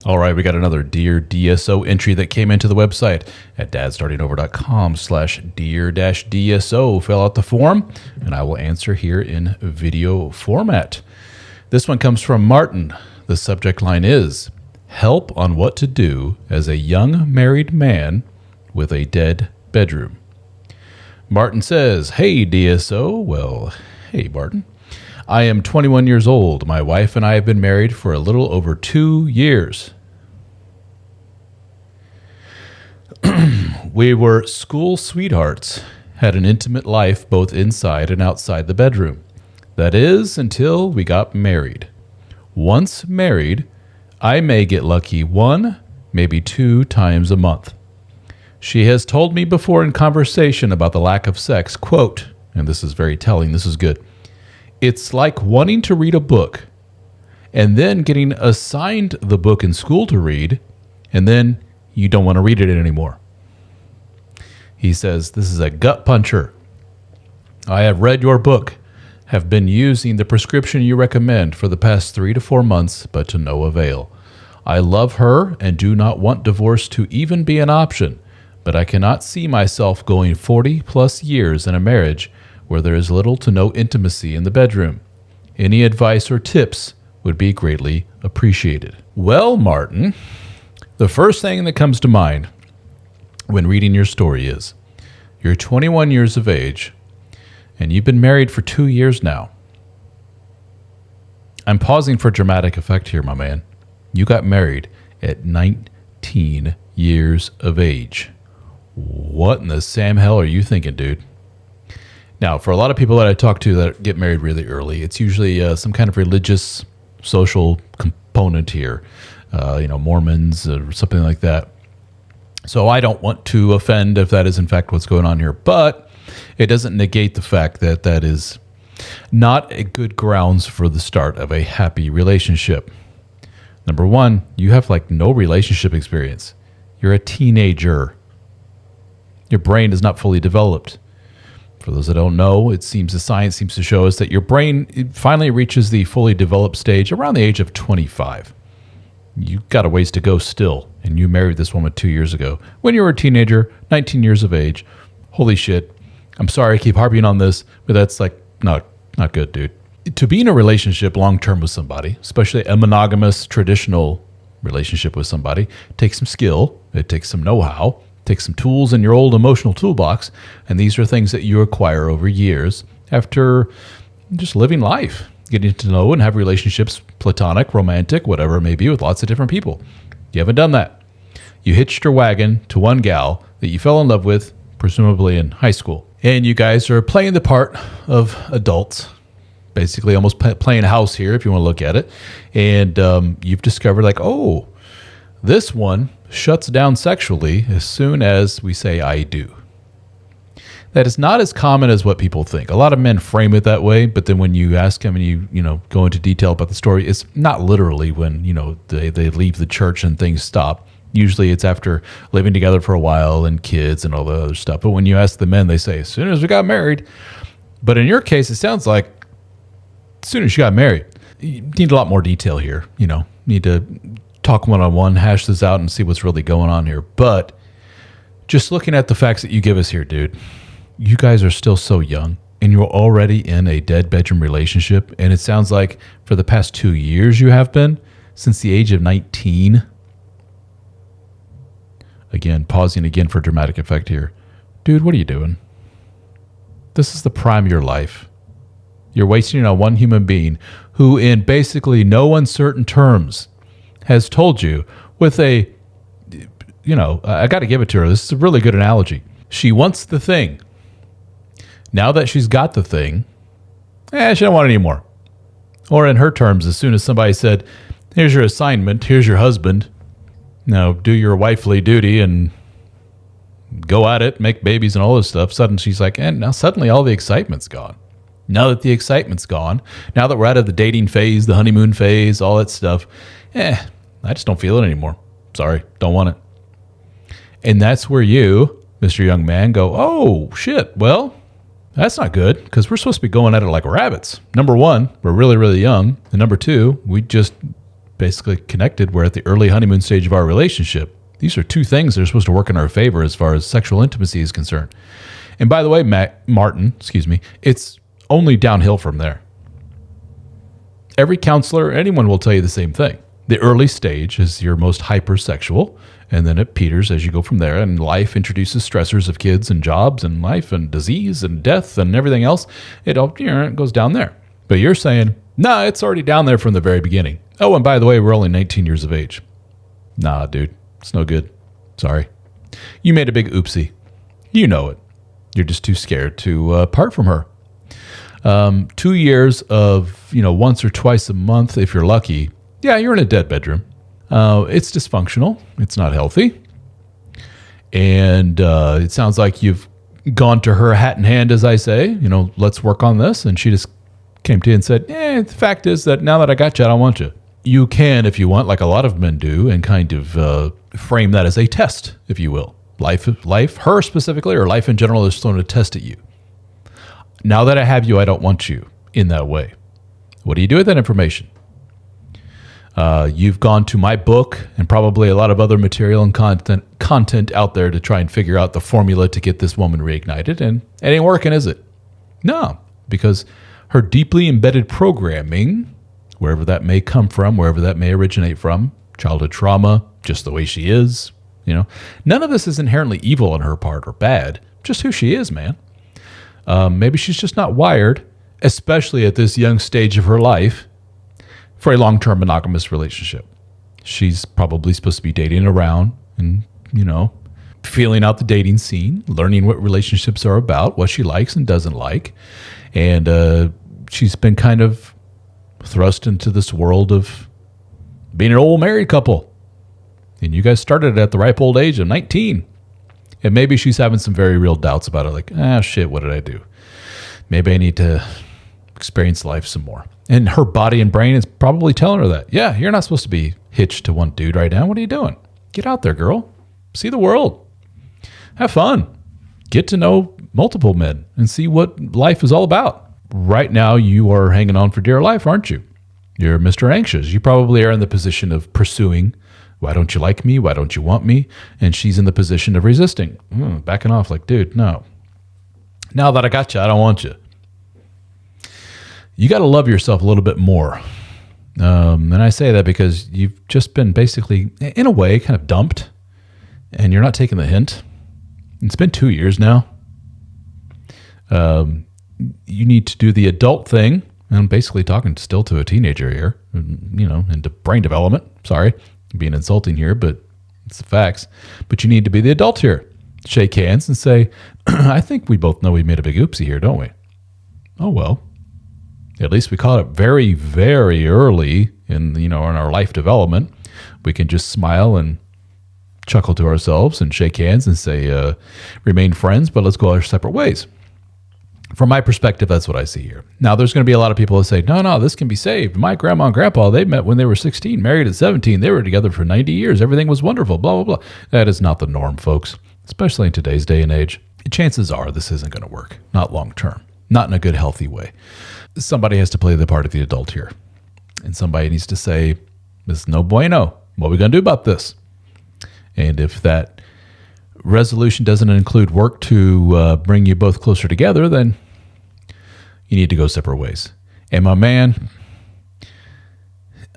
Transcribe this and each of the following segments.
All right, we got another Dear DSO entry that came into the website at dadstartingover.com/dear-DSO. Fill out the form, and I will answer here in video format. This one comes from Martin. The subject line is, help on what to do as a young married man with a dead bedroom. Martin says, hey, DSO. Well, hey, Martin. I am 21 years old. My wife and I have been married for a little over 2 years. We were school sweethearts, had an intimate life both inside and outside the bedroom. That is, until we got married. Once married, I may get lucky 1, maybe 2 times a month. She has told me before in conversation about the lack of sex, quote, and this is very telling, this is good. It's like wanting to read a book and then getting assigned the book in school to read, and then you don't want to read it anymore. He says, this is a gut puncher. I have read your book, have been using the prescription you recommend for the past 3 to 4 months, but to no avail. I love her and do not want divorce to even be an option, but I cannot see myself going 40 plus years in a marriage where there is little to no intimacy in the bedroom. Any advice or tips would be greatly appreciated. Well, Martin, the first thing that comes to mind when reading your story is you're 21 years of age and you've been married for 2 years now. I'm pausing for dramatic effect here, my man. You got married at 19 years of age. What in the Sam hell are you thinking, dude? Now, for a lot of people that I talk to that get married really early, it's usually some kind of religious, social component here, Mormons or something like that. So I don't want to offend if that is in fact what's going on here, but it doesn't negate the fact that that is not a good grounds for the start of a happy relationship. Number one, you have like no relationship experience. You're a teenager. Your brain is not fully developed. For those that don't know, it seems the science seems to show us that your brain finally reaches the fully developed stage around the age of 25. You've got a ways to go still, and you married this woman 2 years ago when you were a teenager, 19 years of age. Holy shit. I'm sorry I keep harping on this, but that's like not good, dude. To be in a relationship long-term with somebody, especially a monogamous, traditional relationship with somebody, takes some skill, it takes some know-how, takes some tools in your old emotional toolbox, and these are things that you acquire over years after just living life, getting to know and have relationships, platonic, romantic, whatever it may be, with lots of different people. You haven't done that. You hitched your wagon to one gal that you fell in love with, presumably in high school, and you guys are playing the part of adults, basically almost playing house here if you want to look at it, and you've discovered like, oh, this one shuts down sexually as soon as we say I do. That is not as common as what people think. A lot of men frame it that way, but then when you ask them and you go into detail about the story, it's not literally when they leave the church and things stop. Usually it's after living together for a while and kids and all the other stuff. But when you ask the men, they say as soon as we got married. But in your case, it sounds like as soon as you got married. You need a lot more detail here. Need to talk one-on-one, hash this out, and see what's really going on here. But just looking at the facts that you give us here, dude, you guys are still so young, and you're already in a dead bedroom relationship, and it sounds like for the past 2 years you have been, since the age of 19. Again, pausing again for dramatic effect here. Dude, what are you doing? This is the prime of your life. You're wasting it on one human being who, in basically no uncertain terms, has told you with I got to give it to her. This is a really good analogy. She wants the thing. Now that she's got the thing, she don't want it anymore. Or in her terms, as soon as somebody said, here's your assignment, here's your husband, now do your wifely duty and go at it, make babies and all this stuff, suddenly she's like, and now suddenly all the excitement's gone. Now that the excitement's gone, now that we're out of the dating phase, the honeymoon phase, all that stuff, I just don't feel it anymore. Sorry, don't want it. And that's where you, Mr. Young Man, go, oh, shit, well, that's not good because we're supposed to be going at it like rabbits. Number one, we're really, really young. And number two, we just basically connected. We're at the early honeymoon stage of our relationship. These are two things that are supposed to work in our favor as far as sexual intimacy is concerned. And by the way, Martin, it's only downhill from there. Every counselor, anyone will tell you the same thing. The early stage is your most hypersexual, and then it peters as you go from there, and life introduces stressors of kids and jobs and life and disease and death and everything else. It all it goes down there. But you're saying, nah, it's already down there from the very beginning. Oh, and by the way, we're only 19 years of age. Nah, dude, it's no good. Sorry. You made a big oopsie. You know it. You're just too scared to part from her. 2 years of, once or twice a month, if you're lucky, yeah, you're in a dead bedroom. It's dysfunctional. It's not healthy. And it sounds like you've gone to her hat in hand, as I say, let's work on this. And she just came to you and said, the fact is that now that I got you, I don't want you. You can, if you want, like a lot of men do, and kind of frame that as a test, if you will. Life, her specifically, or life in general is thrown a test at you. Now that I have you, I don't want you in that way. What do you do with that information? You've gone to my book and probably a lot of other material and content out there to try and figure out the formula to get this woman reignited, and it ain't working, is it? No, because her deeply embedded programming, wherever that may come from, wherever that may originate from, childhood trauma, just the way she is, none of this is inherently evil on her part or bad, just who she is, man. Maybe she's just not wired, especially at this young stage of her life, for a long-term monogamous relationship. She's probably supposed to be dating around and, feeling out the dating scene, learning what relationships are about, what she likes and doesn't like. And she's been kind of thrust into this world of being an old married couple. And you guys started at the ripe old age of 19. And maybe she's having some very real doubts about it, like, shit, what did I do? Maybe I need to experience life some more. And her body and brain is probably telling her that. Yeah, you're not supposed to be hitched to one dude right now. What are you doing? Get out there, girl. See the world. Have fun. Get to know multiple men and see what life is all about. Right now, you are hanging on for dear life, aren't you? You're Mr. Anxious. You probably are in the position of pursuing. Why don't you like me? Why don't you want me? And she's in the position of resisting, backing off like, dude, no. Now that I got you, I don't want you. You got to love yourself a little bit more. And I say that because you've just been basically, in a way, kind of dumped, and you're not taking the hint. It's been 2 years now. You need to do the adult thing. And I'm basically talking still to a teenager here, into brain development. Sorry, I'm being insulting here, but it's the facts. But you need to be the adult here. Shake hands and say, I think we both know we made a big oopsie here, don't we? Oh, well. At least we caught it very, very early in our life development. We can just smile and chuckle to ourselves and shake hands and say, remain friends, but let's go our separate ways. From my perspective, that's what I see here. Now, there's going to be a lot of people that say, no, this can be saved. My grandma and grandpa, they met when they were 16, married at 17. They were together for 90 years. Everything was wonderful, blah, blah, blah. That is not the norm, folks, especially in today's day and age. Chances are this isn't going to work, not long term, not in a good, healthy way. Somebody has to play the part of the adult here. And somebody needs to say, this is no bueno. What are we going to do about this? And if that resolution doesn't include work to bring you both closer together, then you need to go separate ways. And my man,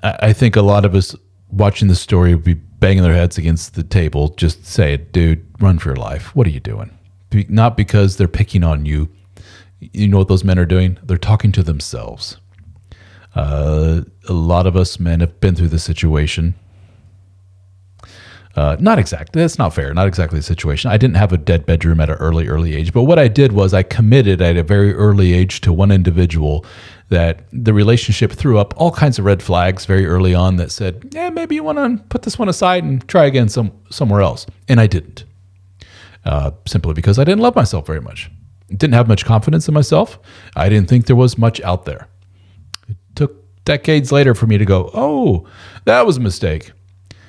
I think a lot of us watching this story would be banging their heads against the table, just say, dude, run for your life. What are you doing? Not because they're picking on you. You know what those men are doing? They're talking to themselves. A lot of us men have been through this situation. Not exactly. That's not fair. Not exactly the situation. I didn't have a dead bedroom at an early age. But what I did was I committed at a very early age to one individual that the relationship threw up all kinds of red flags very early on that said, maybe you want to put this one aside and try again somewhere else. And I didn't. Simply because I didn't love myself very much. Didn't have much confidence in myself. I didn't think there was much out there. It took decades later for me to go, oh, that was a mistake.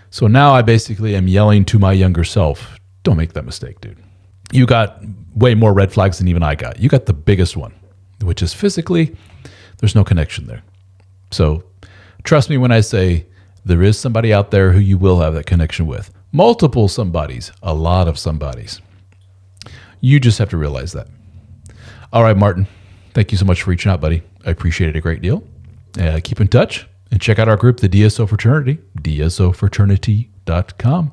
So now I basically am yelling to my younger self, don't make that mistake, dude. You got way more red flags than even I got. You got the biggest one, which is physically, there's no connection there. So trust me when I say there is somebody out there who you will have that connection with. Multiple somebodies, a lot of somebodies. You just have to realize that. All right, Martin, thank you so much for reaching out, buddy. I appreciate it a great deal. Keep in touch and check out our group, the DSO Fraternity, dsofraternity.com.